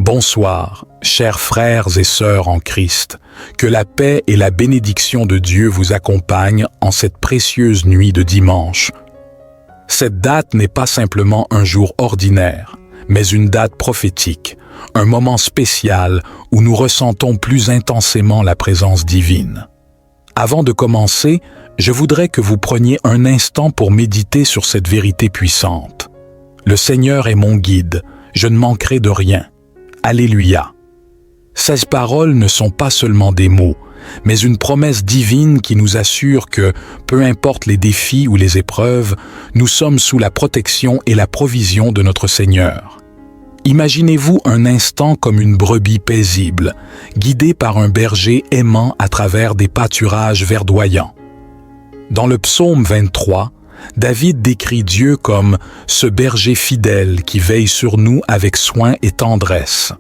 Bonsoir, chers frères et sœurs en Christ, que la paix et la bénédiction de Dieu vous accompagnent en cette précieuse nuit de dimanche. Cette date n'est pas simplement un jour ordinaire, mais une date prophétique, un moment spécial où nous ressentons plus intensément la présence divine. Avant de commencer, je voudrais que vous preniez un instant pour méditer sur cette vérité puissante. Le Seigneur est mon guide, je ne manquerai de rien. Alléluia. Ces paroles ne sont pas seulement des mots, mais une promesse divine qui nous assure que, peu importe les défis ou les épreuves, nous sommes sous la protection et la provision de notre Seigneur. Imaginez-vous un instant comme une brebis paisible, guidée par un berger aimant à travers des pâturages verdoyants. Dans le psaume 23, David décrit Dieu comme « ce berger fidèle qui veille sur nous avec soin et tendresse ».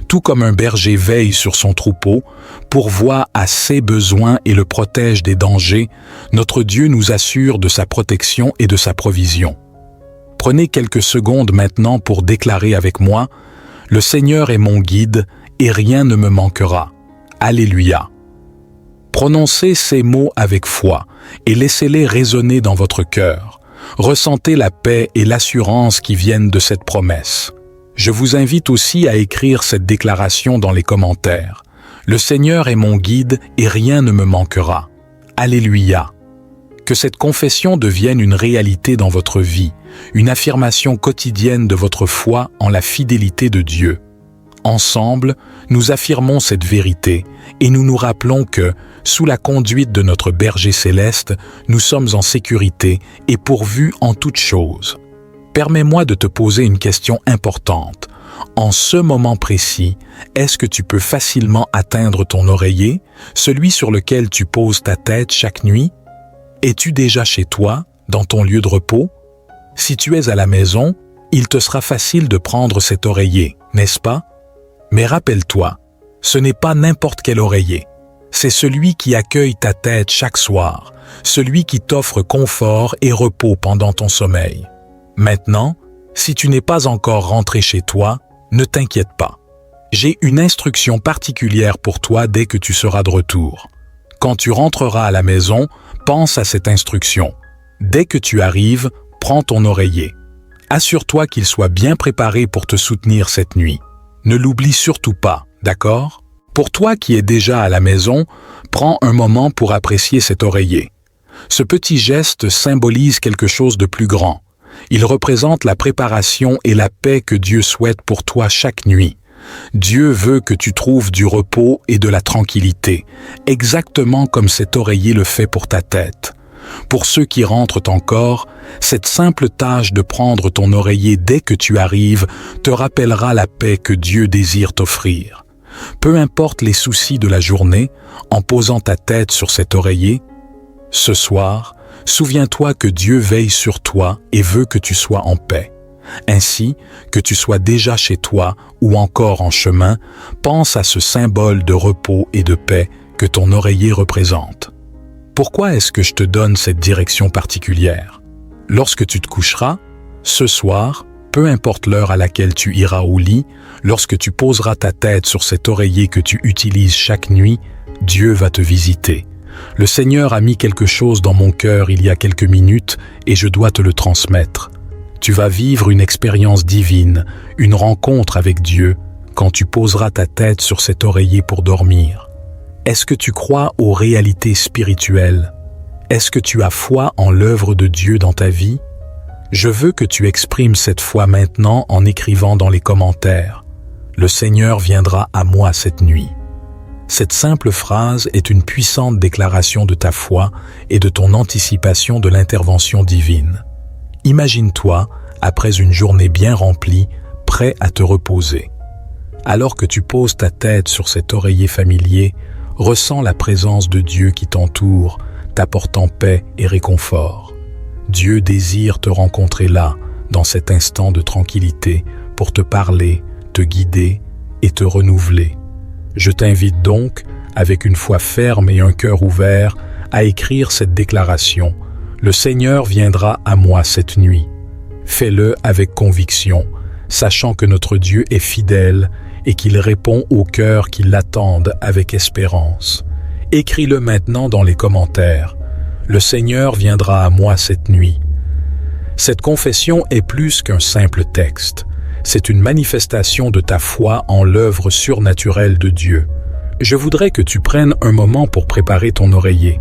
Tout comme un berger veille sur son troupeau, pourvoit à ses besoins et le protège des dangers, notre Dieu nous assure de sa protection et de sa provision. Prenez quelques secondes maintenant pour déclarer avec moi « Le Seigneur est mon guide et rien ne me manquera. Alléluia ». Prononcez ces mots avec foi et laissez-les résonner dans votre cœur. Ressentez la paix et l'assurance qui viennent de cette promesse. Je vous invite aussi à écrire cette déclaration dans les commentaires. Le Seigneur est mon guide et rien ne me manquera. Alléluia. Que cette confession devienne une réalité dans votre vie, une affirmation quotidienne de votre foi en la fidélité de Dieu. Ensemble, nous affirmons cette vérité et nous nous rappelons que, sous la conduite de notre berger céleste, nous sommes en sécurité et pourvus en toutes choses. Permets-moi de te poser une question importante. En ce moment précis, est-ce que tu peux facilement atteindre ton oreiller, celui sur lequel tu poses ta tête chaque nuit? Es-tu déjà chez toi, dans ton lieu de repos? Si tu es à la maison, il te sera facile de prendre cet oreiller, n'est-ce pas? Mais rappelle-toi, ce n'est pas n'importe quel oreiller. C'est celui qui accueille ta tête chaque soir, celui qui t'offre confort et repos pendant ton sommeil. Maintenant, si tu n'es pas encore rentré chez toi, ne t'inquiète pas. J'ai une instruction particulière pour toi dès que tu seras de retour. Quand tu rentreras à la maison, pense à cette instruction. Dès que tu arrives, prends ton oreiller. Assure-toi qu'il soit bien préparé pour te soutenir cette nuit. Ne l'oublie surtout pas, d'accord? Pour toi qui es déjà à la maison, prends un moment pour apprécier cet oreiller. Ce petit geste symbolise quelque chose de plus grand. Il représente la préparation et la paix que Dieu souhaite pour toi chaque nuit. Dieu veut que tu trouves du repos et de la tranquillité, exactement comme cet oreiller le fait pour ta tête. Pour ceux qui rentrent encore, cette simple tâche de prendre ton oreiller dès que tu arrives te rappellera la paix que Dieu désire t'offrir. Peu importe les soucis de la journée, en posant ta tête sur cet oreiller, ce soir, souviens-toi que Dieu veille sur toi et veut que tu sois en paix. Ainsi, que tu sois déjà chez toi ou encore en chemin, pense à ce symbole de repos et de paix que ton oreiller représente. Pourquoi est-ce que je te donne cette direction particulière? Lorsque tu te coucheras, ce soir, peu importe l'heure à laquelle tu iras au lit, lorsque tu poseras ta tête sur cet oreiller que tu utilises chaque nuit, Dieu va te visiter. Le Seigneur a mis quelque chose dans mon cœur il y a quelques minutes et je dois te le transmettre. Tu vas vivre une expérience divine, une rencontre avec Dieu, quand tu poseras ta tête sur cet oreiller pour dormir. Est-ce que tu crois aux réalités spirituelles? Est-ce que tu as foi en l'œuvre de Dieu dans ta vie? Je veux que tu exprimes cette foi maintenant en écrivant dans les commentaires. Le Seigneur viendra à moi cette nuit. Cette simple phrase est une puissante déclaration de ta foi et de ton anticipation de l'intervention divine. Imagine-toi, après une journée bien remplie, prêt à te reposer. Alors que tu poses ta tête sur cet oreiller familier, ressens la présence de Dieu qui t'entoure, t'apportant paix et réconfort. Dieu désire te rencontrer là, dans cet instant de tranquillité, pour te parler, te guider et te renouveler. Je t'invite donc, avec une foi ferme et un cœur ouvert, à écrire cette déclaration. Le Seigneur viendra à moi cette nuit. Fais-le avec conviction, sachant que notre Dieu est fidèle et qu'il répond aux cœurs qui l'attendent avec espérance. Écris-le maintenant dans les commentaires. Le Seigneur viendra à moi cette nuit. Cette confession est plus qu'un simple texte. C'est une manifestation de ta foi en l'œuvre surnaturelle de Dieu. Je voudrais que tu prennes un moment pour préparer ton oreiller.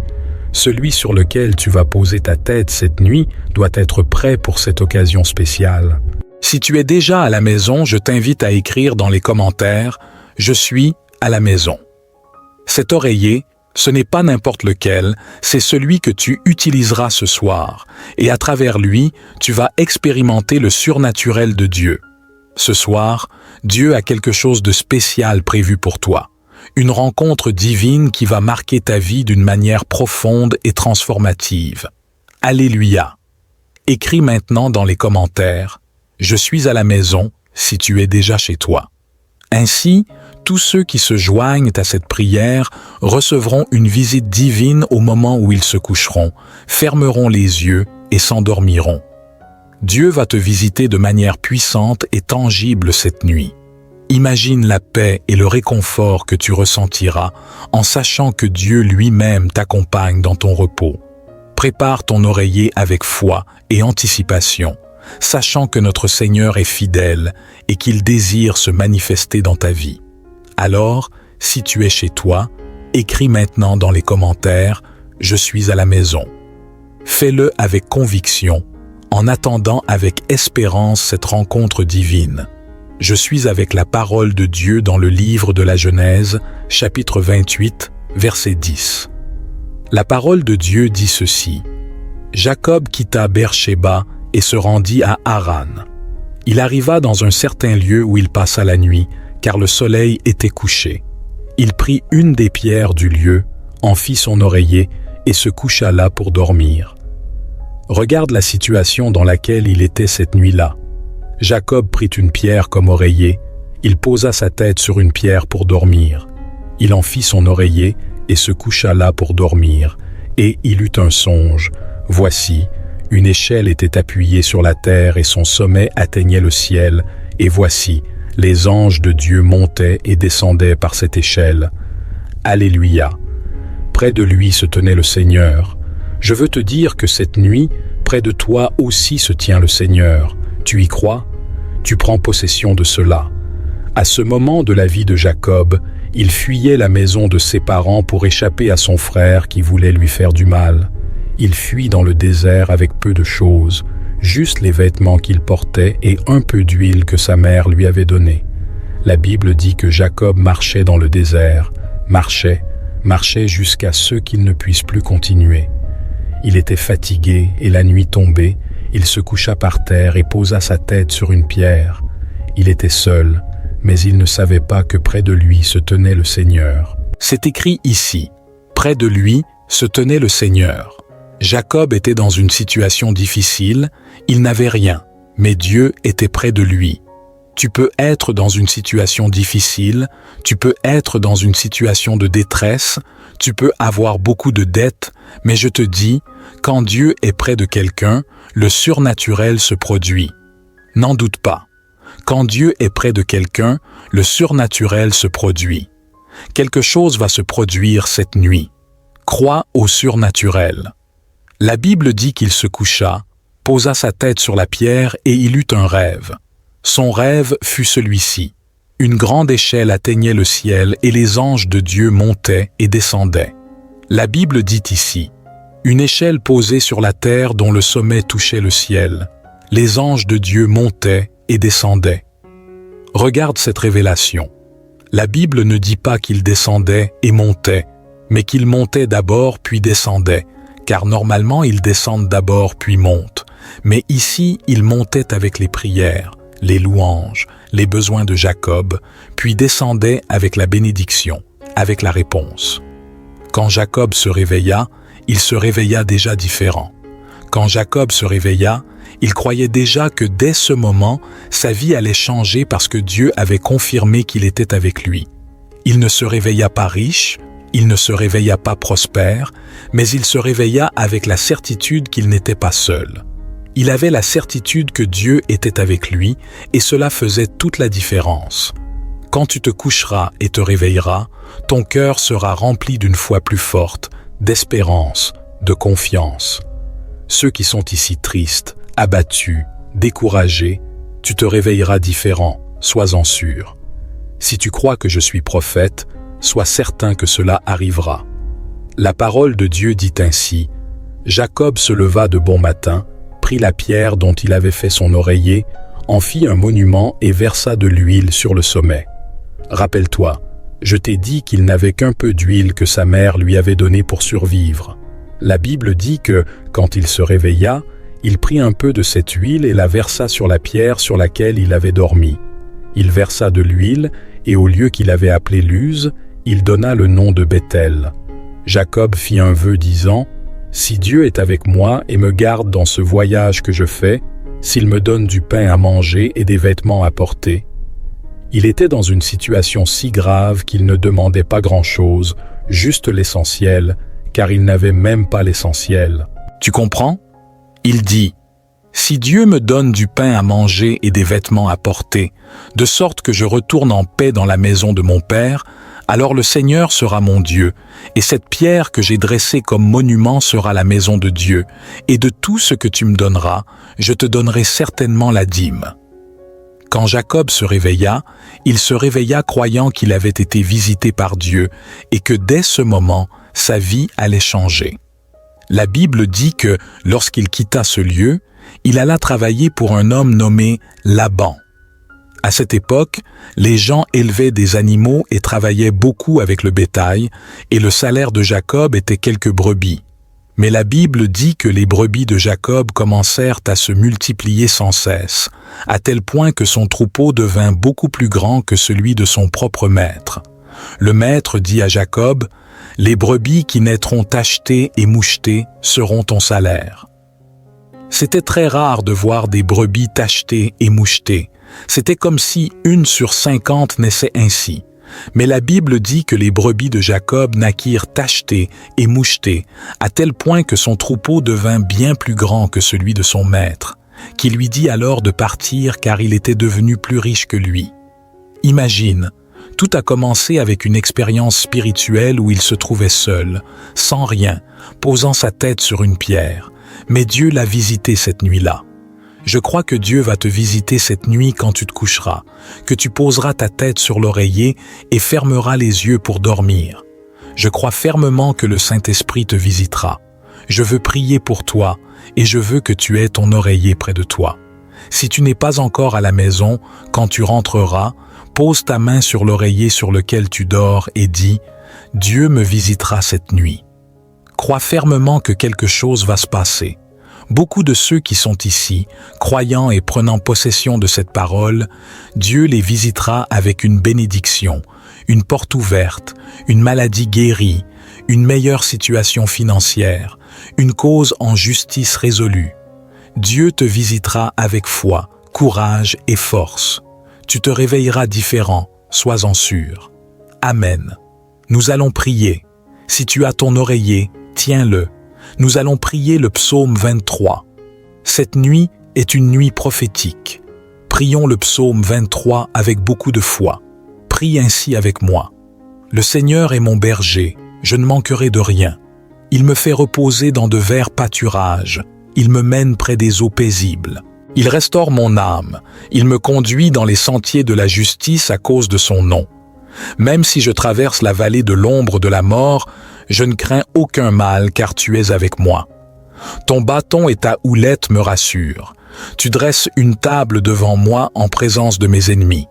Celui sur lequel tu vas poser ta tête cette nuit doit être prêt pour cette occasion spéciale. Si tu es déjà à la maison, je t'invite à écrire dans les commentaires « Je suis à la maison ». Cet oreiller, ce n'est pas n'importe lequel, c'est celui que tu utiliseras ce soir, et à travers lui, tu vas expérimenter le surnaturel de Dieu. Ce soir, Dieu a quelque chose de spécial prévu pour toi. Une rencontre divine qui va marquer ta vie d'une manière profonde et transformative. Alléluia! Écris maintenant dans les commentaires « Je suis à la maison » si tu es déjà chez toi. Ainsi, tous ceux qui se joignent à cette prière recevront une visite divine au moment où ils se coucheront, fermeront les yeux et s'endormiront. Dieu va te visiter de manière puissante et tangible cette nuit. Imagine la paix et le réconfort que tu ressentiras en sachant que Dieu lui-même t'accompagne dans ton repos. Prépare ton oreiller avec foi et anticipation, sachant que notre Seigneur est fidèle et qu'il désire se manifester dans ta vie. Alors, si tu es chez toi, écris maintenant dans les commentaires « Je suis à la maison ». Fais-le avec conviction, en attendant avec espérance cette rencontre divine. Je suis avec la parole de Dieu dans le livre de la Genèse, chapitre 28, verset 10. La parole de Dieu dit ceci. Jacob quitta Beer-Shéba et se rendit à Haran. Il arriva dans un certain lieu où il passa la nuit, car le soleil était couché. Il prit une des pierres du lieu, en fit son oreiller et se coucha là pour dormir. Regarde la situation dans laquelle il était cette nuit-là. Jacob prit une pierre comme oreiller, il posa sa tête sur une pierre pour dormir. Il en fit son oreiller et se coucha là pour dormir, et il eut un songe. Voici, une échelle était appuyée sur la terre et son sommet atteignait le ciel, et voici, les anges de Dieu montaient et descendaient par cette échelle. Alléluia! Près de lui se tenait le Seigneur. Je veux te dire que cette nuit, près de toi aussi se tient le Seigneur. Tu y crois? Tu prends possession de cela. À ce moment de la vie de Jacob, il fuyait la maison de ses parents pour échapper à son frère qui voulait lui faire du mal. Il fuit dans le désert avec peu de choses, juste les vêtements qu'il portait et un peu d'huile que sa mère lui avait donnée. La Bible dit que Jacob marchait dans le désert, marchait jusqu'à ce qu'il ne puisse plus continuer. Il était fatigué et la nuit tombée, il se coucha par terre et posa sa tête sur une pierre. Il était seul, mais il ne savait pas que près de lui se tenait le Seigneur. C'est écrit ici, près de lui se tenait le Seigneur. Jacob était dans une situation difficile, il n'avait rien, mais Dieu était près de lui. Tu peux être dans une situation difficile, tu peux être dans une situation de détresse, tu peux avoir beaucoup de dettes, mais je te dis, quand Dieu est près de quelqu'un, le surnaturel se produit. N'en doute pas. Quand Dieu est près de quelqu'un, le surnaturel se produit. Quelque chose va se produire cette nuit. Crois au surnaturel. La Bible dit qu'il se coucha, posa sa tête sur la pierre et il eut un rêve. Son rêve fut celui-ci. Une grande échelle atteignait le ciel et les anges de Dieu montaient et descendaient. La Bible dit ici, une échelle posée sur la terre dont le sommet touchait le ciel. Les anges de Dieu montaient et descendaient. Regarde cette révélation. La Bible ne dit pas qu'ils descendaient et montaient, mais qu'ils montaient d'abord puis descendaient, car normalement ils descendent d'abord puis montent. Mais ici, ils montaient avec les prières, les louanges, les besoins de Jacob, puis descendaient avec la bénédiction, avec la réponse. Quand Jacob se réveilla, il se réveilla déjà différent. Quand Jacob se réveilla, il croyait déjà que dès ce moment, sa vie allait changer parce que Dieu avait confirmé qu'il était avec lui. Il ne se réveilla pas riche, il ne se réveilla pas prospère, mais il se réveilla avec la certitude qu'il n'était pas seul. Il avait la certitude que Dieu était avec lui et cela faisait toute la différence. Quand tu te coucheras et te réveilleras, ton cœur sera rempli d'une foi plus forte, d'espérance, de confiance. Ceux qui sont ici tristes, abattus, découragés, tu te réveilleras différent, sois-en sûr. Si tu crois que je suis prophète, sois certain que cela arrivera. La parole de Dieu dit ainsi, « Jacob se leva de bon matin, prit la pierre dont il avait fait son oreiller, en fit un monument et versa de l'huile sur le sommet. Rappelle-toi, je t'ai dit qu'il n'avait qu'un peu d'huile que sa mère lui avait donnée pour survivre. La Bible dit que, quand il se réveilla, il prit un peu de cette huile et la versa sur la pierre sur laquelle il avait dormi. Il versa de l'huile, et au lieu qu'il avait appelé Luz, il donna le nom de Béthel. Jacob fit un vœu disant, « Si Dieu est avec moi et me garde dans ce voyage que je fais, s'il me donne du pain à manger et des vêtements à porter. » Il était dans une situation si grave qu'il ne demandait pas grand-chose, juste l'essentiel, car il n'avait même pas l'essentiel. Tu comprends? Il dit, « Si Dieu me donne du pain à manger et des vêtements à porter, de sorte que je retourne en paix dans la maison de mon Père, alors le Seigneur sera mon Dieu, et cette pierre que j'ai dressée comme monument sera la maison de Dieu, et de tout ce que tu me donneras, je te donnerai certainement la dîme. » Quand Jacob se réveilla, il se réveilla croyant qu'il avait été visité par Dieu et que dès ce moment, sa vie allait changer. La Bible dit que, lorsqu'il quitta ce lieu, il alla travailler pour un homme nommé Laban. À cette époque, les gens élevaient des animaux et travaillaient beaucoup avec le bétail, et le salaire de Jacob était quelques brebis. Mais la Bible dit que les brebis de Jacob commencèrent à se multiplier sans cesse, à tel point que son troupeau devint beaucoup plus grand que celui de son propre maître. Le maître dit à Jacob, « Les brebis qui naîtront tachetées et mouchetées seront ton salaire. » C'était très rare de voir des brebis tachetées et mouchetées. C'était comme si 1 sur 50 naissait ainsi. Mais la Bible dit que les brebis de Jacob naquirent tachetées et mouchetées, à tel point que son troupeau devint bien plus grand que celui de son maître, qui lui dit alors de partir car il était devenu plus riche que lui. Imagine, tout a commencé avec une expérience spirituelle où il se trouvait seul, sans rien, posant sa tête sur une pierre, mais Dieu l'a visité cette nuit-là. Je crois que Dieu va te visiter cette nuit quand tu te coucheras, que tu poseras ta tête sur l'oreiller et fermeras les yeux pour dormir. Je crois fermement que le Saint-Esprit te visitera. Je veux prier pour toi et je veux que tu aies ton oreiller près de toi. Si tu n'es pas encore à la maison, quand tu rentreras, pose ta main sur l'oreiller sur lequel tu dors et dis « Dieu me visitera cette nuit ». Crois fermement que quelque chose va se passer. Beaucoup de ceux qui sont ici, croyant et prenant possession de cette parole, Dieu les visitera avec une bénédiction, une porte ouverte, une maladie guérie, une meilleure situation financière, une cause en justice résolue. Dieu te visitera avec foi, courage et force. Tu te réveilleras différent, sois-en sûr. Amen. Nous allons prier. Si tu as ton oreiller, tiens-le. Nous allons prier le psaume 23. Cette nuit est une nuit prophétique. Prions le psaume 23 avec beaucoup de foi. Prie ainsi avec moi. Le Seigneur est mon berger, je ne manquerai de rien. Il me fait reposer dans de verts pâturages. Il me mène près des eaux paisibles. Il restaure mon âme. Il me conduit dans les sentiers de la justice à cause de son nom. Même si je traverse la vallée de l'ombre de la mort, je ne crains aucun mal car tu es avec moi. Ton bâton et ta houlette me rassurent. Tu dresses une table devant moi en présence de mes ennemis.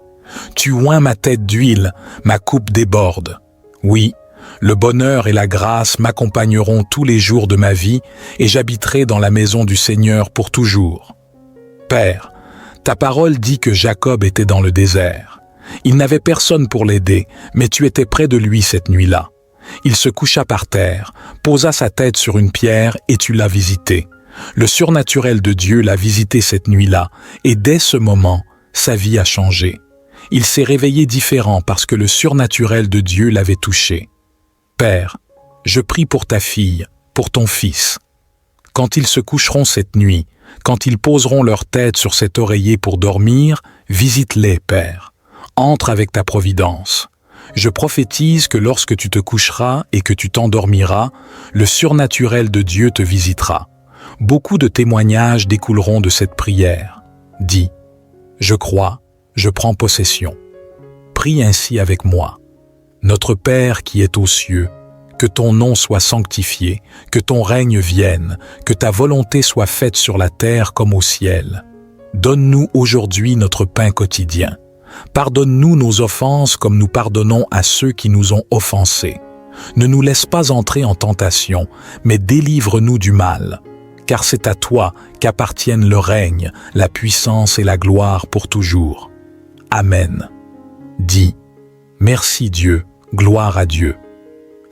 Tu oins ma tête d'huile, ma coupe déborde. Oui, le bonheur et la grâce m'accompagneront tous les jours de ma vie et j'habiterai dans la maison du Seigneur pour toujours. Père, ta parole dit que Jacob était dans le désert. Il n'avait personne pour l'aider, mais tu étais près de lui cette nuit-là. Il se coucha par terre, posa sa tête sur une pierre et tu l'as visité. Le surnaturel de Dieu l'a visité cette nuit-là et dès ce moment, sa vie a changé. Il s'est réveillé différent parce que le surnaturel de Dieu l'avait touché. Père, je prie pour ta fille, pour ton fils. Quand ils se coucheront cette nuit, quand ils poseront leur tête sur cet oreiller pour dormir, visite-les, Père. Entre avec ta providence. Je prophétise que lorsque tu te coucheras et que tu t'endormiras, le surnaturel de Dieu te visitera. Beaucoup de témoignages découleront de cette prière. Dis, je crois, je prends possession. Prie ainsi avec moi. Notre Père qui est aux cieux, que ton nom soit sanctifié, que ton règne vienne, que ta volonté soit faite sur la terre comme au ciel. Donne-nous aujourd'hui notre pain quotidien. Pardonne-nous nos offenses comme nous pardonnons à ceux qui nous ont offensés. Ne nous laisse pas entrer en tentation, mais délivre-nous du mal. Car c'est à toi qu'appartiennent le règne, la puissance et la gloire pour toujours. Amen. Dis, merci Dieu, gloire à Dieu.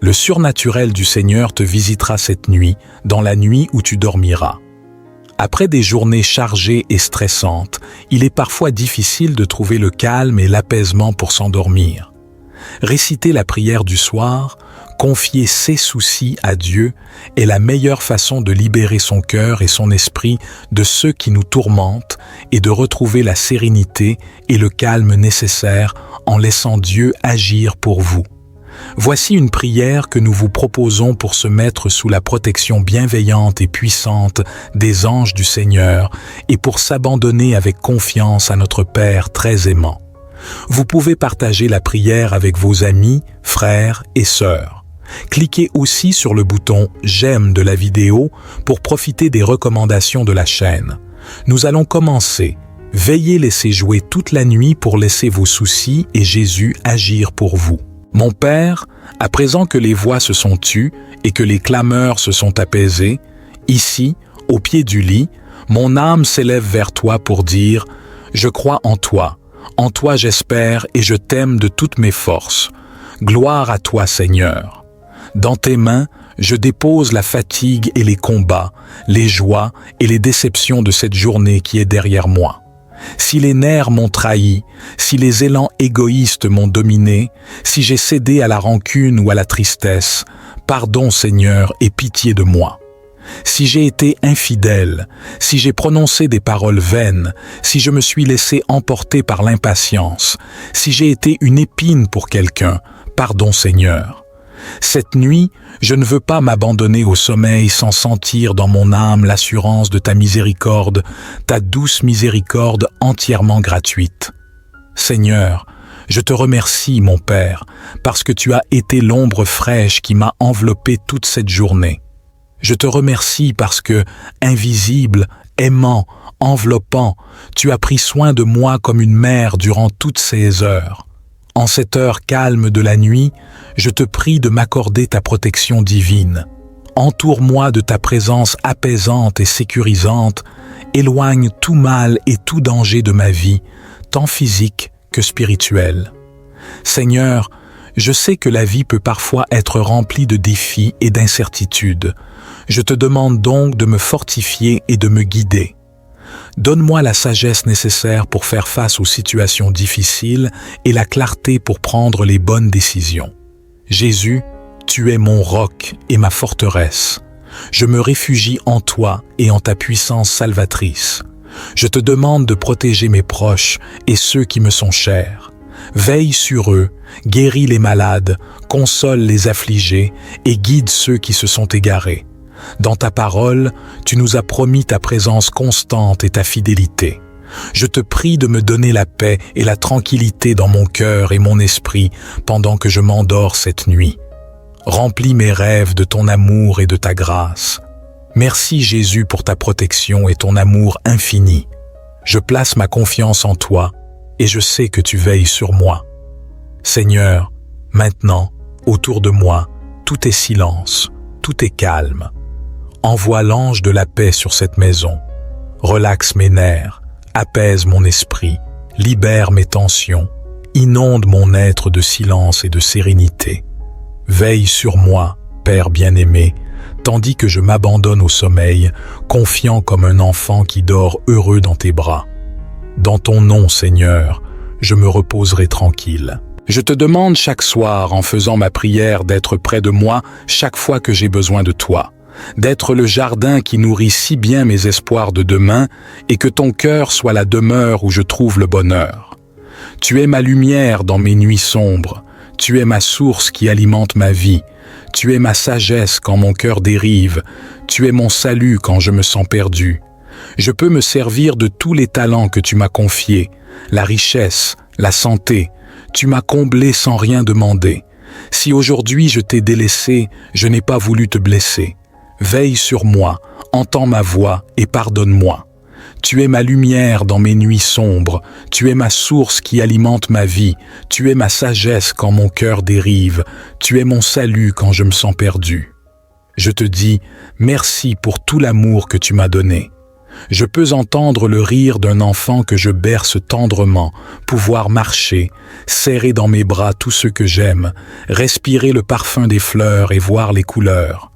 Le surnaturel du Seigneur te visitera cette nuit, dans la nuit où tu dormiras. Après des journées chargées et stressantes, il est parfois difficile de trouver le calme et l'apaisement pour s'endormir. Réciter la prière du soir, confier ses soucis à Dieu est la meilleure façon de libérer son cœur et son esprit de ceux qui nous tourmentent et de retrouver la sérénité et le calme nécessaires en laissant Dieu agir pour vous. Voici une prière que nous vous proposons pour se mettre sous la protection bienveillante et puissante des anges du Seigneur et pour s'abandonner avec confiance à notre Père très aimant. Vous pouvez partager la prière avec vos amis, frères et sœurs. Cliquez aussi sur le bouton « J'aime » de la vidéo pour profiter des recommandations de la chaîne. Nous allons commencer. Veillez laisser jouer toute la nuit pour laisser vos soucis et Jésus agir pour vous. Mon Père, à présent que les voix se sont tues et que les clameurs se sont apaisées, ici, au pied du lit, mon âme s'élève vers toi pour dire « Je crois en toi j'espère et je t'aime de toutes mes forces. Gloire à toi Seigneur. Dans tes mains, je dépose la fatigue et les combats, les joies et les déceptions de cette journée qui est derrière moi. Si les nerfs m'ont trahi, si les élans égoïstes m'ont dominé, si j'ai cédé à la rancune ou à la tristesse, pardon Seigneur et pitié de moi. Si j'ai été infidèle, si j'ai prononcé des paroles vaines, si je me suis laissé emporter par l'impatience, si j'ai été une épine pour quelqu'un, pardon Seigneur. Cette nuit, je ne veux pas m'abandonner au sommeil sans sentir dans mon âme l'assurance de ta miséricorde, ta douce miséricorde entièrement gratuite. Seigneur, je te remercie, mon Père, parce que tu as été l'ombre fraîche qui m'a enveloppé toute cette journée. Je te remercie parce que, invisible, aimant, enveloppant, tu as pris soin de moi comme une mère durant toutes ces heures. En cette heure calme de la nuit, je te prie de m'accorder ta protection divine. Entoure-moi de ta présence apaisante et sécurisante, éloigne tout mal et tout danger de ma vie, tant physique que spirituel. Seigneur, je sais que la vie peut parfois être remplie de défis et d'incertitudes. Je te demande donc de me fortifier et de me guider. Donne-moi la sagesse nécessaire pour faire face aux situations difficiles et la clarté pour prendre les bonnes décisions. Jésus, tu es mon roc et ma forteresse. Je me réfugie en toi et en ta puissance salvatrice. Je te demande de protéger mes proches et ceux qui me sont chers. Veille sur eux, guéris les malades, console les affligés et guide ceux qui se sont égarés. Dans ta parole, tu nous as promis ta présence constante et ta fidélité. Je te prie de me donner la paix et la tranquillité dans mon cœur et mon esprit pendant que je m'endors cette nuit. Remplis mes rêves de ton amour et de ta grâce. Merci Jésus pour ta protection et ton amour infini. Je place ma confiance en toi et je sais que tu veilles sur moi. Seigneur, maintenant, autour de moi, tout est silence, tout est calme. Envoie l'ange de la paix sur cette maison. Relaxe mes nerfs, apaise mon esprit, libère mes tensions, inonde mon être de silence et de sérénité. Veille sur moi, Père bien-aimé, tandis que je m'abandonne au sommeil, confiant comme un enfant qui dort heureux dans tes bras. Dans ton nom, Seigneur, je me reposerai tranquille. Je te demande chaque soir, en faisant ma prière, d'être près de moi chaque fois que j'ai besoin de toi, d'être le jardin qui nourrit si bien mes espoirs de demain et que ton cœur soit la demeure où je trouve le bonheur. Tu es ma lumière dans mes nuits sombres. Tu es ma source qui alimente ma vie. Tu es ma sagesse quand mon cœur dérive. Tu es mon salut quand je me sens perdu. Je peux me servir de tous les talents que tu m'as confiés, la richesse, la santé. Tu m'as comblé sans rien demander. Si aujourd'hui je t'ai délaissé, je n'ai pas voulu te blesser. Veille sur moi, entends ma voix et pardonne-moi. Tu es ma lumière dans mes nuits sombres, tu es ma source qui alimente ma vie, tu es ma sagesse quand mon cœur dérive, tu es mon salut quand je me sens perdu. Je te dis merci pour tout l'amour que tu m'as donné. Je peux entendre le rire d'un enfant que je berce tendrement, pouvoir marcher, serrer dans mes bras tous ceux que j'aime, respirer le parfum des fleurs et voir les couleurs.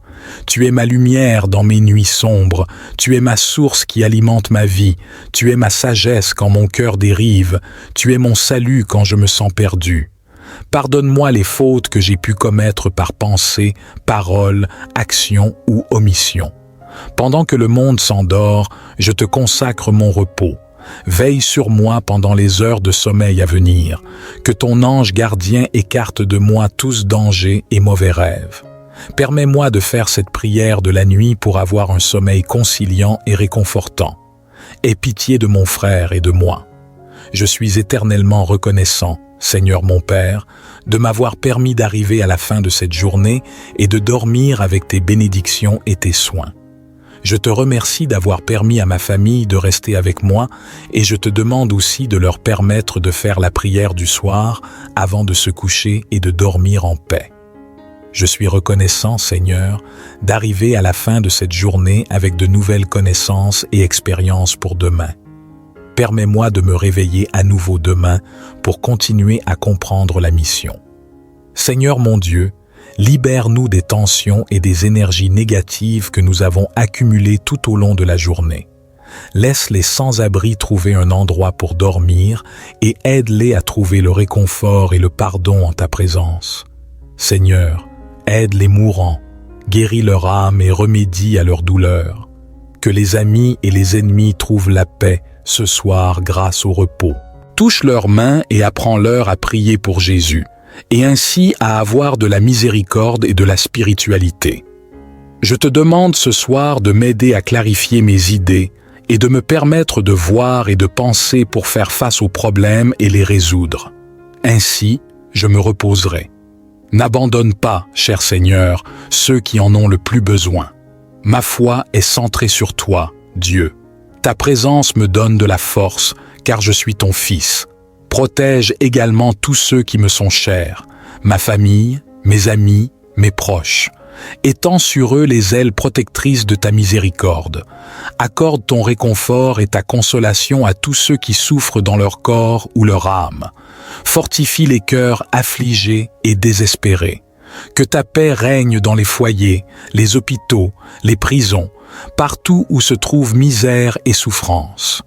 Tu es ma lumière dans mes nuits sombres, tu es ma source qui alimente ma vie, tu es ma sagesse quand mon cœur dérive, tu es mon salut quand je me sens perdu. Pardonne-moi les fautes que j'ai pu commettre par pensée, parole, action ou omission. Pendant que le monde s'endort, je te consacre mon repos. Veille sur moi pendant les heures de sommeil à venir. Que ton ange gardien écarte de moi tous dangers et mauvais rêves. Permets-moi de faire cette prière de la nuit pour avoir un sommeil conciliant et réconfortant. Aie pitié de mon frère et de moi. Je suis éternellement reconnaissant, Seigneur mon Père, de m'avoir permis d'arriver à la fin de cette journée et de dormir avec tes bénédictions et tes soins. Je te remercie d'avoir permis à ma famille de rester avec moi et je te demande aussi de leur permettre de faire la prière du soir avant de se coucher et de dormir en paix. Je suis reconnaissant, Seigneur, d'arriver à la fin de cette journée avec de nouvelles connaissances et expériences pour demain. Permets-moi de me réveiller à nouveau demain pour continuer à comprendre la mission. Seigneur mon Dieu, libère-nous des tensions et des énergies négatives que nous avons accumulées tout au long de la journée. Laisse les sans-abri trouver un endroit pour dormir et aide-les à trouver le réconfort et le pardon en ta présence. Seigneur, aide les mourants, guéris leur âme et remédie à leur douleur. Que les amis et les ennemis trouvent la paix ce soir grâce au repos. Touche leurs mains et apprends-leur à prier pour Jésus, et ainsi à avoir de la miséricorde et de la spiritualité. Je te demande ce soir de m'aider à clarifier mes idées et de me permettre de voir et de penser pour faire face aux problèmes et les résoudre. Ainsi, je me reposerai. N'abandonne pas, cher Seigneur, ceux qui en ont le plus besoin. Ma foi est centrée sur toi, Dieu. Ta présence me donne de la force, car je suis ton Fils. Protège également tous ceux qui me sont chers, ma famille, mes amis, mes proches. Étends sur eux les ailes protectrices de ta miséricorde. Accorde ton réconfort et ta consolation à tous ceux qui souffrent dans leur corps ou leur âme. Fortifie les cœurs affligés et désespérés. Que ta paix règne dans les foyers, les hôpitaux, les prisons, partout où se trouve misère et souffrance.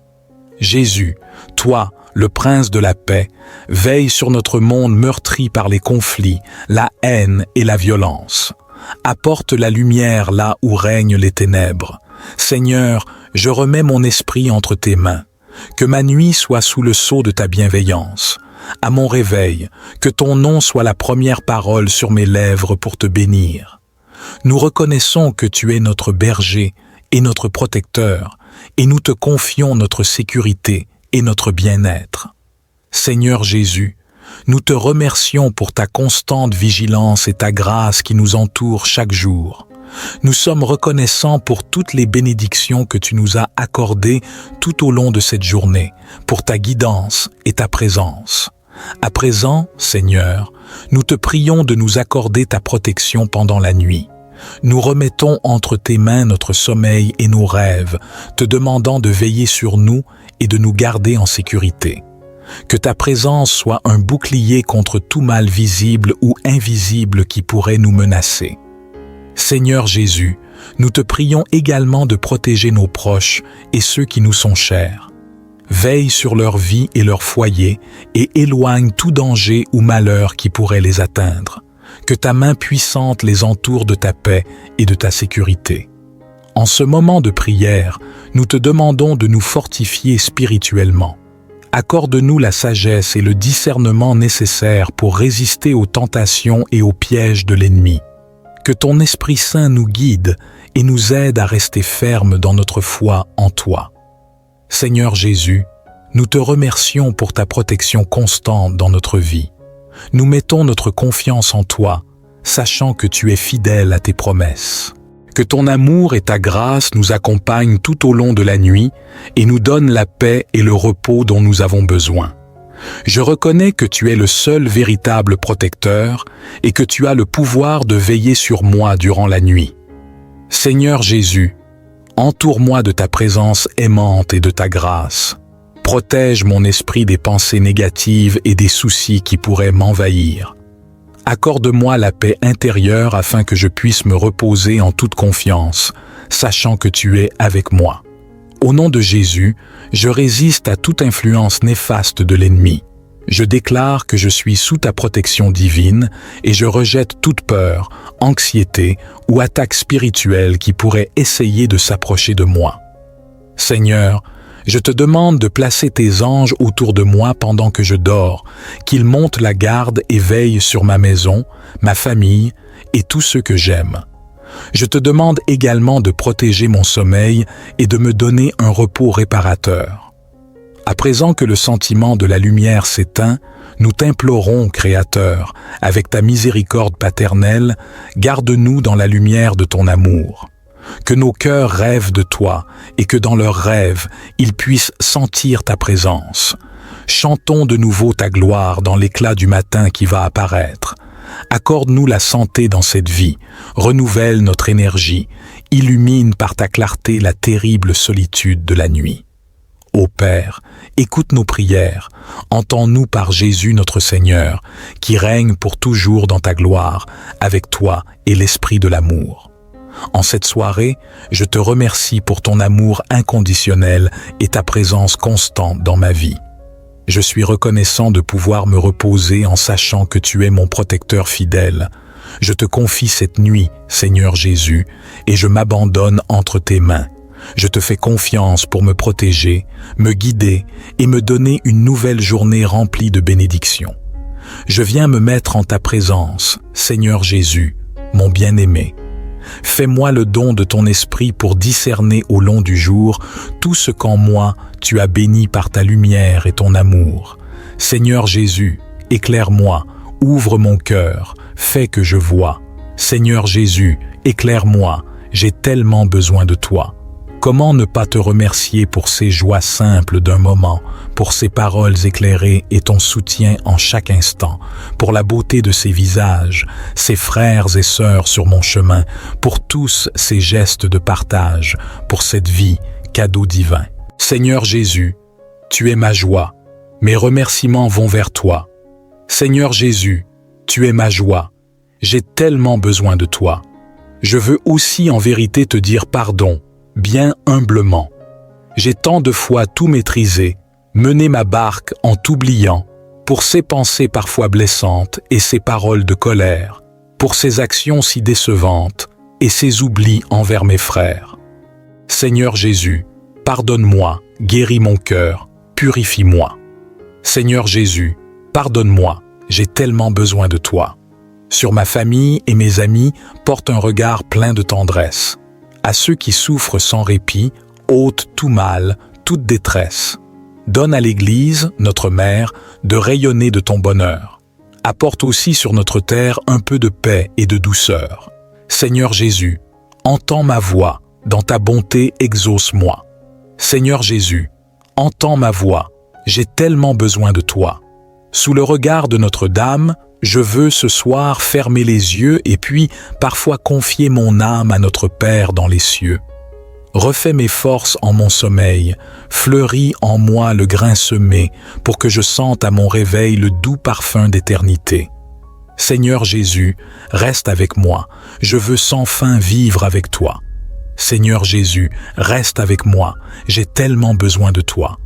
Jésus, toi, le Prince de la paix, veille sur notre monde meurtri par les conflits, la haine et la violence. Apporte la lumière là où règnent les ténèbres. Seigneur, je remets mon esprit entre tes mains. Que ma nuit soit sous le sceau de ta bienveillance. À mon réveil, que ton nom soit la première parole sur mes lèvres pour te bénir. Nous reconnaissons que tu es notre berger et notre protecteur, et nous te confions notre sécurité et notre bien-être. Seigneur Jésus, nous te remercions pour ta constante vigilance et ta grâce qui nous entoure chaque jour. Nous sommes reconnaissants pour toutes les bénédictions que tu nous as accordées tout au long de cette journée, pour ta guidance et ta présence. À présent, Seigneur, nous te prions de nous accorder ta protection pendant la nuit. Nous remettons entre tes mains notre sommeil et nos rêves, te demandant de veiller sur nous et de nous garder en sécurité. Que ta présence soit un bouclier contre tout mal visible ou invisible qui pourrait nous menacer. Seigneur Jésus, nous te prions également de protéger nos proches et ceux qui nous sont chers. Veille sur leur vie et leur foyer et éloigne tout danger ou malheur qui pourrait les atteindre. Que ta main puissante les entoure de ta paix et de ta sécurité. En ce moment de prière, nous te demandons de nous fortifier spirituellement. Accorde-nous la sagesse et le discernement nécessaires pour résister aux tentations et aux pièges de l'ennemi. Que ton Esprit Saint nous guide et nous aide à rester fermes dans notre foi en toi. Seigneur Jésus, nous te remercions pour ta protection constante dans notre vie. Nous mettons notre confiance en toi, sachant que tu es fidèle à tes promesses. Que ton amour et ta grâce nous accompagnent tout au long de la nuit et nous donnent la paix et le repos dont nous avons besoin. Je reconnais que tu es le seul véritable protecteur et que tu as le pouvoir de veiller sur moi durant la nuit. Seigneur Jésus, entoure-moi de ta présence aimante et de ta grâce. Protège mon esprit des pensées négatives et des soucis qui pourraient m'envahir. Accorde-moi la paix intérieure afin que je puisse me reposer en toute confiance, sachant que tu es avec moi. Au nom de Jésus, je résiste à toute influence néfaste de l'ennemi. Je déclare que je suis sous ta protection divine et je rejette toute peur, anxiété ou attaque spirituelle qui pourrait essayer de s'approcher de moi. Seigneur, je te demande de placer tes anges autour de moi pendant que je dors, qu'ils montent la garde et veillent sur ma maison, ma famille et tous ceux que j'aime. Je te demande également de protéger mon sommeil et de me donner un repos réparateur. À présent que le sentiment de la lumière s'éteint, nous t'implorons, Créateur, avec ta miséricorde paternelle, garde-nous dans la lumière de ton amour. Que nos cœurs rêvent de toi et que dans leurs rêves, ils puissent sentir ta présence. Chantons de nouveau ta gloire dans l'éclat du matin qui va apparaître. Accorde-nous la santé dans cette vie, renouvelle notre énergie, illumine par ta clarté la terrible solitude de la nuit. Ô Père, écoute nos prières, entends-nous par Jésus notre Seigneur, qui règne pour toujours dans ta gloire, avec toi et l'Esprit de l'amour. En cette soirée, je te remercie pour ton amour inconditionnel et ta présence constante dans ma vie. Je suis reconnaissant de pouvoir me reposer en sachant que tu es mon protecteur fidèle. Je te confie cette nuit, Seigneur Jésus, et je m'abandonne entre tes mains. Je te fais confiance pour me protéger, me guider et me donner une nouvelle journée remplie de bénédictions. Je viens me mettre en ta présence, Seigneur Jésus, mon bien-aimé. Fais-moi le don de ton esprit pour discerner au long du jour tout ce qu'en moi tu as béni par ta lumière et ton amour. Seigneur Jésus, éclaire-moi, ouvre mon cœur, fais que je vois. Seigneur Jésus, éclaire-moi, j'ai tellement besoin de toi. Comment ne pas te remercier pour ces joies simples d'un moment, pour ces paroles éclairées et ton soutien en chaque instant, pour la beauté de ces visages, ces frères et sœurs sur mon chemin, pour tous ces gestes de partage, pour cette vie, cadeau divin. Seigneur Jésus, tu es ma joie, mes remerciements vont vers toi. Seigneur Jésus, tu es ma joie, j'ai tellement besoin de toi. Je veux aussi en vérité te dire pardon, bien humblement. J'ai tant de fois tout maîtrisé, mené ma barque en t'oubliant, pour ces pensées parfois blessantes et ces paroles de colère, pour ces actions si décevantes et ces oublis envers mes frères. Seigneur Jésus, pardonne-moi, guéris mon cœur, purifie-moi. Seigneur Jésus, pardonne-moi, j'ai tellement besoin de toi. Sur ma famille et mes amis, porte un regard plein de tendresse. À ceux qui souffrent sans répit, ôte tout mal, toute détresse. Donne à l'Église, notre mère, de rayonner de ton bonheur. Apporte aussi sur notre terre un peu de paix et de douceur. Seigneur Jésus, entends ma voix, dans ta bonté exauce-moi. Seigneur Jésus, entends ma voix, j'ai tellement besoin de toi. Sous le regard de Notre-Dame, je veux ce soir fermer les yeux et puis parfois confier mon âme à notre Père dans les cieux. Refais mes forces en mon sommeil, fleuris en moi le grain semé pour que je sente à mon réveil le doux parfum d'éternité. Seigneur Jésus, reste avec moi, je veux sans fin vivre avec toi. Seigneur Jésus, reste avec moi, j'ai tellement besoin de toi.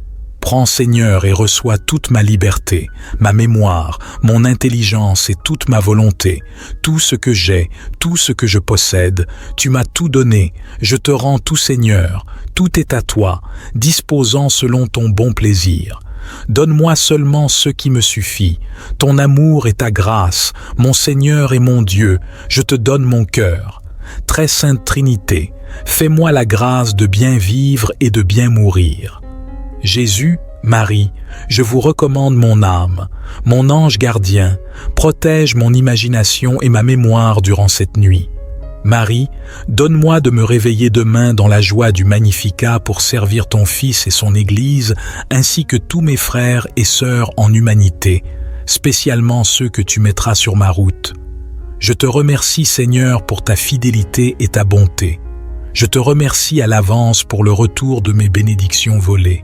Prends, Seigneur, et reçois toute ma liberté, ma mémoire, mon intelligence et toute ma volonté, tout ce que j'ai, tout ce que je possède. Tu m'as tout donné, je te rends tout, Seigneur, tout est à toi, disposant selon ton bon plaisir. Donne-moi seulement ce qui me suffit. Ton amour et ta grâce, mon Seigneur et mon Dieu, je te donne mon cœur. Très sainte Trinité, fais-moi la grâce de bien vivre et de bien mourir. Jésus, Marie, je vous recommande mon âme, mon ange gardien, protège mon imagination et ma mémoire durant cette nuit. Marie, donne-moi de me réveiller demain dans la joie du Magnificat pour servir ton Fils et son Église, ainsi que tous mes frères et sœurs en humanité, spécialement ceux que tu mettras sur ma route. Je te remercie, Seigneur, pour ta fidélité et ta bonté. Je te remercie à l'avance pour le retour de mes bénédictions volées.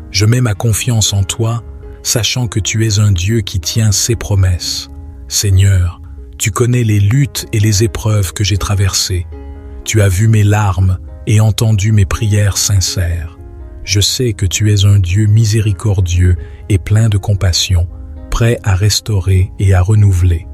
Je mets ma confiance en toi, sachant que tu es un Dieu qui tient ses promesses. Seigneur, tu connais les luttes et les épreuves que j'ai traversées. Tu as vu mes larmes et entendu mes prières sincères. Je sais que tu es un Dieu miséricordieux et plein de compassion, prêt à restaurer et à renouveler.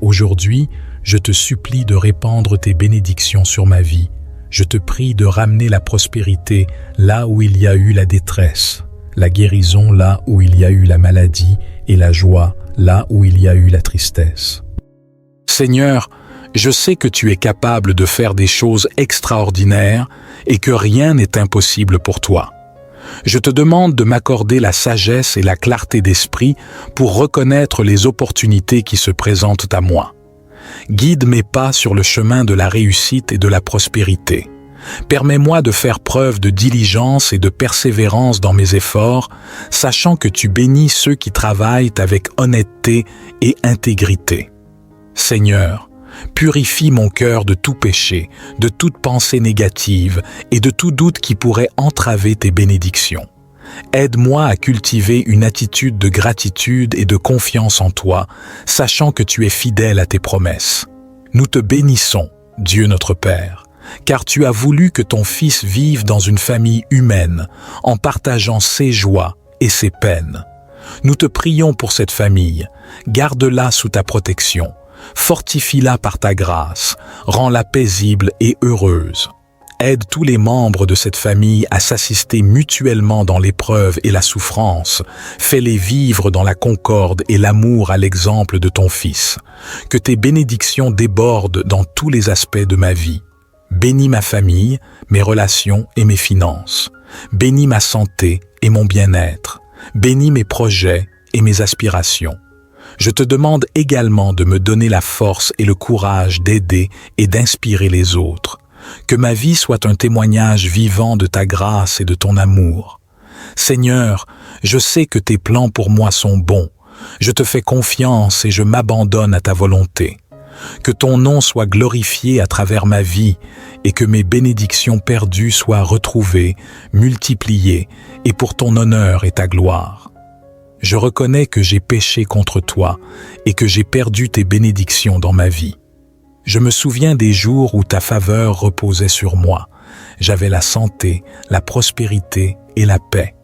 Aujourd'hui, je te supplie de répandre tes bénédictions sur ma vie. Je te prie de ramener la prospérité là où il y a eu la détresse, la guérison là où il y a eu la maladie et la joie là où il y a eu la tristesse. Seigneur, je sais que tu es capable de faire des choses extraordinaires et que rien n'est impossible pour toi. Je te demande de m'accorder la sagesse et la clarté d'esprit pour reconnaître les opportunités qui se présentent à moi. Guide mes pas sur le chemin de la réussite et de la prospérité. Permets-moi de faire preuve de diligence et de persévérance dans mes efforts, sachant que tu bénis ceux qui travaillent avec honnêteté et intégrité. Seigneur, purifie mon cœur de tout péché, de toute pensée négative et de tout doute qui pourrait entraver tes bénédictions. Aide-moi à cultiver une attitude de gratitude et de confiance en toi, sachant que tu es fidèle à tes promesses. Nous te bénissons, Dieu notre Père, car tu as voulu que ton Fils vive dans une famille humaine, en partageant ses joies et ses peines. Nous te prions pour cette famille, garde-la sous ta protection, fortifie-la par ta grâce, rends-la paisible et heureuse. Aide tous les membres de cette famille à s'assister mutuellement dans l'épreuve et la souffrance. Fais-les vivre dans la concorde et l'amour à l'exemple de ton Fils. Que tes bénédictions débordent dans tous les aspects de ma vie. Bénis ma famille, mes relations et mes finances. Bénis ma santé et mon bien-être. Bénis mes projets et mes aspirations. Je te demande également de me donner la force et le courage d'aider et d'inspirer les autres. Que ma vie soit un témoignage vivant de ta grâce et de ton amour. Seigneur, je sais que tes plans pour moi sont bons. Je te fais confiance et je m'abandonne à ta volonté. Que ton nom soit glorifié à travers ma vie et que mes bénédictions perdues soient retrouvées, multipliées et pour ton honneur et ta gloire. Je reconnais que j'ai péché contre toi et que j'ai perdu tes bénédictions dans ma vie. Je me souviens des jours où ta faveur reposait sur moi. J'avais la santé, la prospérité et la paix.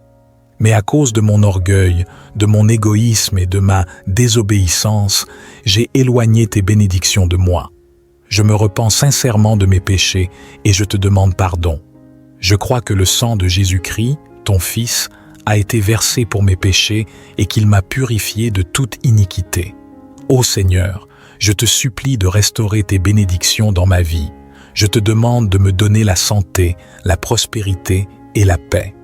Mais à cause de mon orgueil, de mon égoïsme et de ma désobéissance, j'ai éloigné tes bénédictions de moi. Je me repens sincèrement de mes péchés et je te demande pardon. Je crois que le sang de Jésus-Christ, ton Fils, a été versé pour mes péchés et qu'il m'a purifié de toute iniquité. Ô Seigneur, je te supplie de restaurer tes bénédictions dans ma vie. Je te demande de me donner la santé, la prospérité et la paix.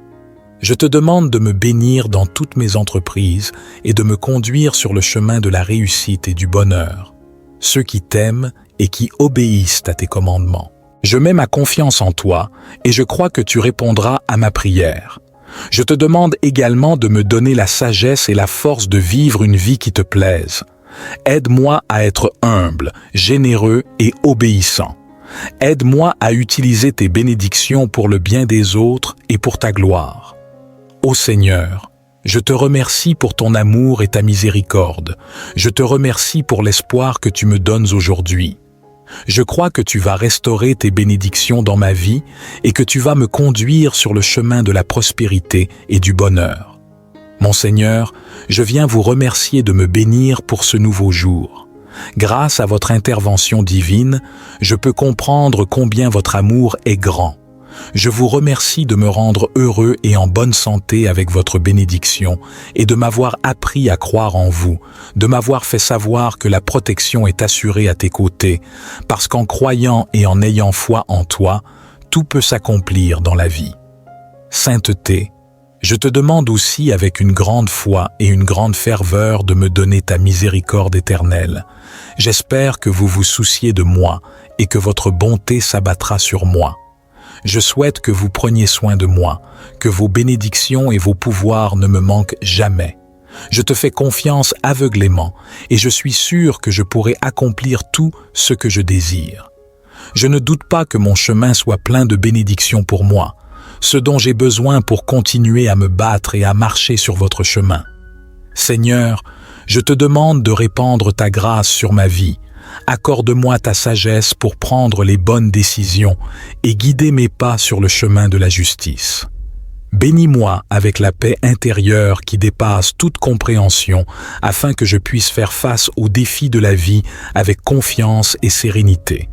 Je te demande de me bénir dans toutes mes entreprises et de me conduire sur le chemin de la réussite et du bonheur. Ceux qui t'aiment et qui obéissent à tes commandements. Je mets ma confiance en toi et je crois que tu répondras à ma prière. Je te demande également de me donner la sagesse et la force de vivre une vie qui te plaise. Aide-moi à être humble, généreux et obéissant. Aide-moi à utiliser tes bénédictions pour le bien des autres et pour ta gloire. Ô Seigneur, je te remercie pour ton amour et ta miséricorde. Je te remercie pour l'espoir que tu me donnes aujourd'hui. Je crois que tu vas restaurer tes bénédictions dans ma vie et que tu vas me conduire sur le chemin de la prospérité et du bonheur. Mon Seigneur, je viens vous remercier de me bénir pour ce nouveau jour. Grâce à votre intervention divine, je peux comprendre combien votre amour est grand. Je vous remercie de me rendre heureux et en bonne santé avec votre bénédiction et de m'avoir appris à croire en vous, de m'avoir fait savoir que la protection est assurée à tes côtés, parce qu'en croyant et en ayant foi en toi, tout peut s'accomplir dans la vie. Sainteté, je te demande aussi avec une grande foi et une grande ferveur de me donner ta miséricorde éternelle. J'espère que vous vous souciez de moi et que votre bonté s'abattra sur moi. Je souhaite que vous preniez soin de moi, que vos bénédictions et vos pouvoirs ne me manquent jamais. Je te fais confiance aveuglément et je suis sûr que je pourrai accomplir tout ce que je désire. Je ne doute pas que mon chemin soit plein de bénédictions pour moi, ce dont j'ai besoin pour continuer à me battre et à marcher sur votre chemin. Seigneur, je te demande de répandre ta grâce sur ma vie. Accorde-moi ta sagesse pour prendre les bonnes décisions et guider mes pas sur le chemin de la justice. Bénis-moi avec la paix intérieure qui dépasse toute compréhension afin que je puisse faire face aux défis de la vie avec confiance et sérénité.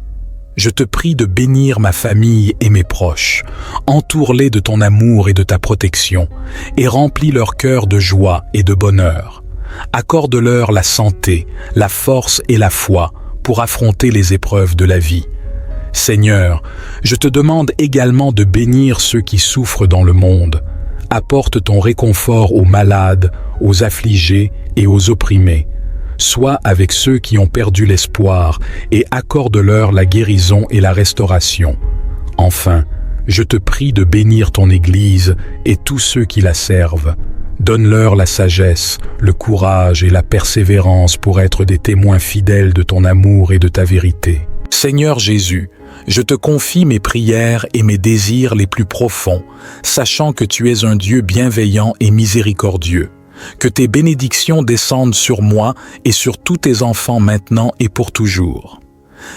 Je te prie de bénir ma famille et mes proches. Entoure-les de ton amour et de ta protection et remplis leur cœur de joie et de bonheur. Accorde-leur la santé, la force et la foi pour affronter les épreuves de la vie. Seigneur, je te demande également de bénir ceux qui souffrent dans le monde. Apporte ton réconfort aux malades, aux affligés et aux opprimés. Sois avec ceux qui ont perdu l'espoir et accorde-leur la guérison et la restauration. Enfin, je te prie de bénir ton Église et tous ceux qui la servent. Donne-leur la sagesse, le courage et la persévérance pour être des témoins fidèles de ton amour et de ta vérité. Seigneur Jésus, je te confie mes prières et mes désirs les plus profonds, sachant que tu es un Dieu bienveillant et miséricordieux. Que tes bénédictions descendent sur moi et sur tous tes enfants maintenant et pour toujours.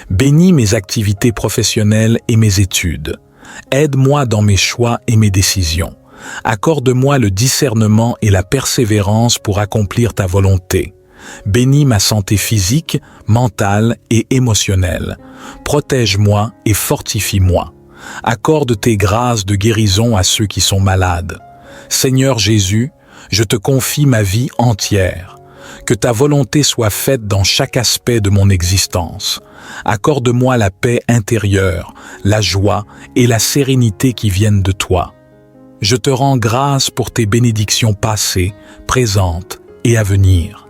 Bénis mes activités professionnelles et mes études. Aide-moi dans mes choix et mes décisions. Accorde-moi le discernement et la persévérance pour accomplir ta volonté. Bénis ma santé physique, mentale et émotionnelle. Protège-moi et fortifie-moi. Accorde tes grâces de guérison à ceux qui sont malades. Seigneur Jésus, je te confie ma vie entière. Que ta volonté soit faite dans chaque aspect de mon existence. Accorde-moi la paix intérieure, la joie et la sérénité qui viennent de toi. Je te rends grâce pour tes bénédictions passées, présentes et à venir.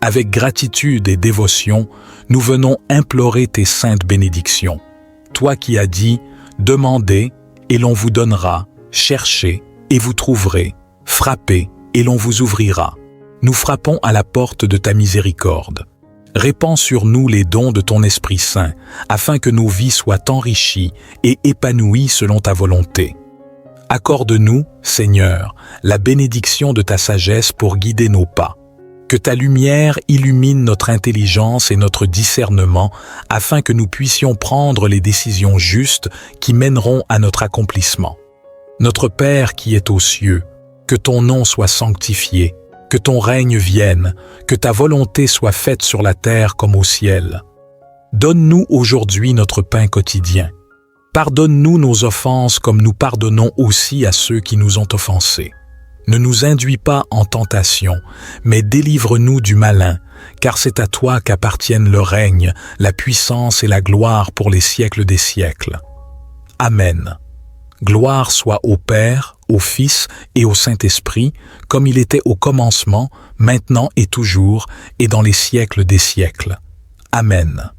Avec gratitude et dévotion, nous venons implorer tes saintes bénédictions. Toi qui as dit, demandez et l'on vous donnera, cherchez et vous trouverez, frappez et l'on vous ouvrira. Nous frappons à la porte de ta miséricorde. Répands sur nous les dons de ton Esprit Saint, afin que nos vies soient enrichies et épanouies selon ta volonté. Accorde-nous, Seigneur, la bénédiction de ta sagesse pour guider nos pas. Que ta lumière illumine notre intelligence et notre discernement afin que nous puissions prendre les décisions justes qui mèneront à notre accomplissement. Notre Père qui est aux cieux, que ton nom soit sanctifié, que ton règne vienne, que ta volonté soit faite sur la terre comme au ciel. Donne-nous aujourd'hui notre pain quotidien. Pardonne-nous nos offenses comme nous pardonnons aussi à ceux qui nous ont offensés. Ne nous induis pas en tentation, mais délivre-nous du malin, car c'est à toi qu'appartiennent le règne, la puissance et la gloire pour les siècles des siècles. Amen. Gloire soit au Père, au Fils et au Saint-Esprit, comme il était au commencement, maintenant et toujours, et dans les siècles des siècles. Amen.